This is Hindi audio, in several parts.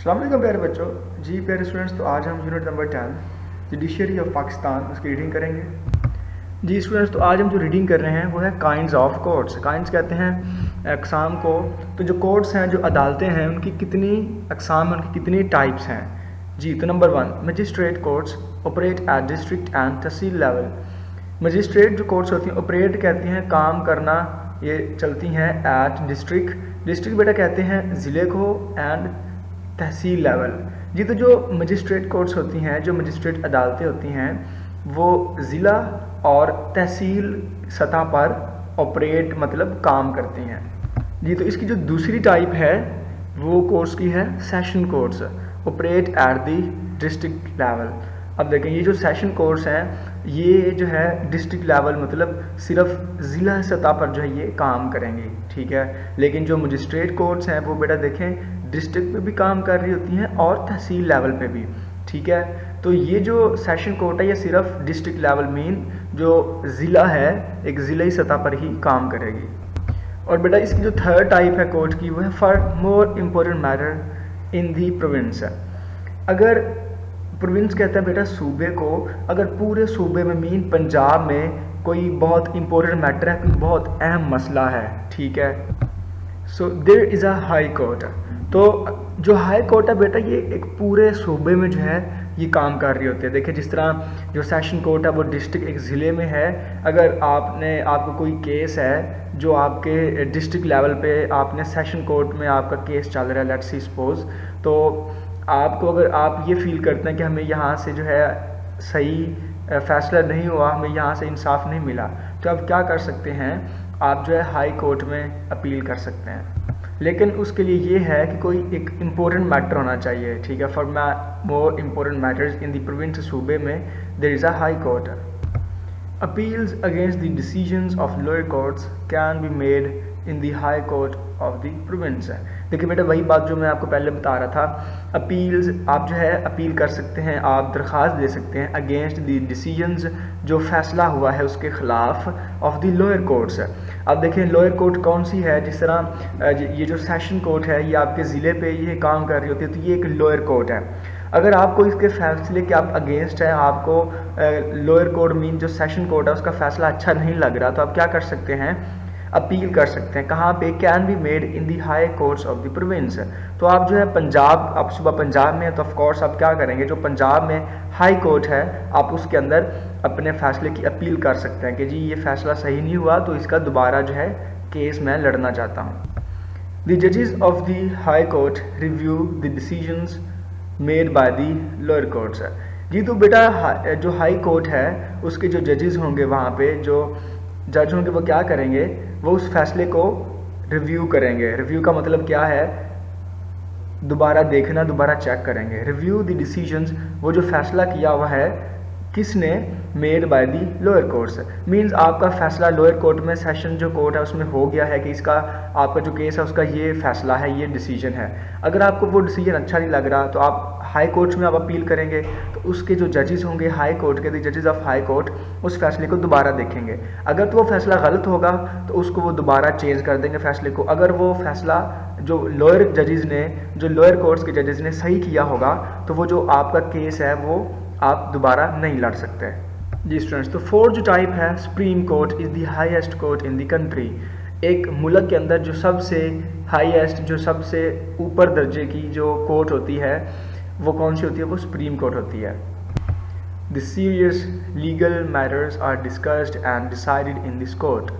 अस्सलाम वालेकुम प्यारे बच्चों। जी प्यारे स्टूडेंट्स, तो आज हम unit number 10 judiciary of Pakistan उसकी रीडिंग करेंगे। जी स्टूडेंट्स, तो आज हम जो रीडिंग कर रहे हैं वो है काइंड्स ऑफ कोर्ट्स। काइंड्स कहते हैं अक़साम को। तो जो कोर्ट्स हैं, जो अदालतें हैं, उनकी कितनी अक़साम हैं, उनकी कितनी टाइप्स हैं। जी तो number 1, magistrate courts operate at district and tehsil level. Magistrate जो कोर्ट्स होती हैं, ऑपरेट कहती हैं काम करना, ये चलती हैं एट डिस्ट्रिक्ट। डिस्ट्रिक्ट बेटा कहते हैं ज़िले को, एंड तहसील लेवल। जी तो जो मजिस्ट्रेट कोर्ट्स होती हैं, जो मजिस्ट्रेट अदालतें होती हैं, वो ज़िला और तहसील सतह पर ऑपरेट मतलब काम करती हैं। जी तो इसकी जो दूसरी टाइप है वो कोर्ट्स की है session courts, operate at the district level. अब देखें, ये जो सेशन कोर्ट्स हैं ये जो है डिस्ट्रिक्ट लेवल मतलब सिर्फ ज़िला सतह पर जो है ये काम करेंगी, ठीक है। लेकिन जो मजिस्ट्रेट कोर्ट्स हैं वो बेटा देखें डिस्ट्रिक्ट पे भी काम कर रही होती हैं और तहसील लेवल पे भी, ठीक है। तो ये जो सेशन कोर्ट है ये सिर्फ डिस्ट्रिक्ट लेवल मीन जो ज़िला है, एक ज़िलाई सतह पर ही काम करेगी। और बेटा इसकी जो थर्ड टाइप है कोर्ट की वो है for more important matter in the province. अगर प्रोविंस कहता है बेटा सूबे को, अगर पूरे सूबे में मीन पंजाब में कोई बहुत इम्पोर्टेंट मैटर है, कोई बहुत अहम मसला है, ठीक है। So there is a high court. तो जो हाई कोर्ट है बेटा ये एक पूरे सूबे में जो है ये काम कर रही होती है। देखिए जिस तरह जो सेशन कोर्ट है वो डिस्ट्रिक्ट एक ज़िले में है। अगर आपको कोई केस है जो आपके डिस्ट्रिक्ट लेवल पे आपने सेशन कोर्ट में आपका केस चल रहा है, लेट्स सी सपोज, तो आपको अगर आप ये फील करते हैं कि हमें यहाँ से जो है सही फैसला नहीं हुआ, हमें यहाँ से इंसाफ नहीं मिला, तो आप क्या कर सकते हैं, आप जो है हाई कोर्ट में अपील कर सकते हैं। लेकिन उसके लिए ये है कि कोई एक इम्पोर्टेंट मैटर होना चाहिए, ठीक है। For more important matters in the province सूबे में there is a high court. Appeals against the decisions of lower courts can be made in the high court of the province. देखिए बेटा वही बात जो मैं आपको पहले बता रहा था, अपील्स आप जो है अपील कर सकते हैं, आप दरख्वास्त दे सकते हैं अगेंस्ट द डिसीजंस, जो फैसला हुआ है उसके ख़िलाफ़, ऑफ द लोअर कोर्ट्स। अब देखें लोअर कोर्ट कौन सी है, जिस तरह ये जो सेशन कोर्ट है ये आपके ज़िले पे ये काम कर रही होती है, तो ये एक लोअर कोर्ट है। अगर आपको इसके फैसले के आप अगेंस्ट हैं, आपको लोअर कोर्ट मीन जो सेशन कोर्ट है उसका फैसला अच्छा नहीं लग रहा, तो आप क्या कर सकते हैं, अपील कर सकते हैं। कहाँ पे, can be made in the high courts of the province. तो आप जो है पंजाब, आप सुबह पंजाब में है तो ऑफ कोर्स आप क्या करेंगे, जो पंजाब में हाई कोर्ट है आप उसके अंदर अपने फैसले की अपील कर सकते हैं कि जी ये फैसला सही नहीं हुआ, तो इसका दोबारा जो है केस मैं लड़ना चाहता हूँ। द जजेस of the high court review the decisions made by the lower courts. जी तो बेटा जो हाई कोर्ट है उसके जो जजेस होंगे, वहाँ पे जो जज होंगे वो क्या करेंगे, वो उस फैसले को रिव्यू करेंगे। रिव्यू का मतलब क्या है, दोबारा देखना, दोबारा चेक करेंगे। रिव्यू द डिसीजंस, वो जो फैसला किया हुआ है किसने, made by the lower courts, means आपका फैसला लोअर कोर्ट में सेशन जो कोर्ट है उसमें हो गया है कि इसका आपका जो केस है उसका ये फैसला है, ये डिसीजन है। अगर आपको वो डिसीजन अच्छा नहीं लग रहा तो आप हाई कोर्ट्स में आप अपील करेंगे, तो उसके जो जजेस होंगे हाई कोर्ट के, द जजेस ऑफ हाई कोर्ट, उस फैसले को दोबारा देखेंगे। अगर तो वो फैसला गलत होगा तो उसको वो दोबारा चेंज कर देंगे फैसले को। अगर वो फैसला जो लोअर जजेस ने, जो लोअर कोर्ट्स के जजेस ने सही किया होगा, तो वो जो आपका केस है वो आप दोबारा नहीं लड़ सकते। जी स्टूडेंट्स, तो फोर्थ जो टाइप है, supreme court is the highest court in the country. एक मुल्क के अंदर जो सबसे हाईएस्ट, जो सबसे ऊपर दर्जे की जो कोर्ट होती है वो कौन सी होती है, वो सुप्रीम कोर्ट होती है। The serious legal matters are discussed and decided in this court.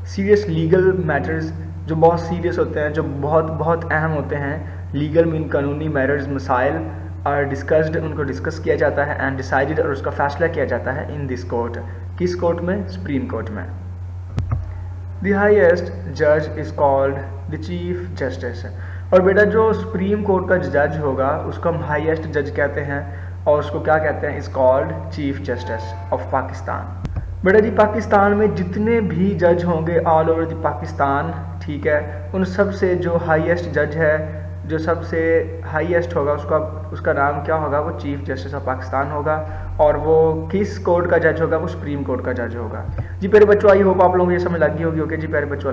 Serious legal matters जो बहुत सीरियस होते हैं, जो बहुत अहम होते हैं, लीगल मीन कानूनी मैटर्स, मसाइल, आर डिस्कस्ड, उनको डिस्कस किया जाता है, एंड डिसाइडेड, और उसका फैसला किया जाता है इन दिस कोर्ट। किस कोर्ट में, सुप्रीम कोर्ट में। द हाईएस्ट जज is called the chief justice. और बेटा जो सुप्रीम कोर्ट का जज होगा उसको हम हाईएस्ट जज कहते हैं, और उसको क्या कहते हैं, is called chief justice of Pakistan. बेटा जी पाकिस्तान में जितने भी जज होंगे ऑल ओवर द पाकिस्तान, ठीक है, उन सबसे जो हाईएस्ट जज है, जो सबसे हाईएस्ट होगा उसका नाम क्या होगा, वो चीफ जस्टिस ऑफ पाकिस्तान होगा। और वो किस कोर्ट का जज होगा, वो सुप्रीम कोर्ट का जज होगा। जी प्यारे बच्चों, आई होप आप लोगों को ये समझ लग गई होगी। ओके जी प्यारे बच्चों।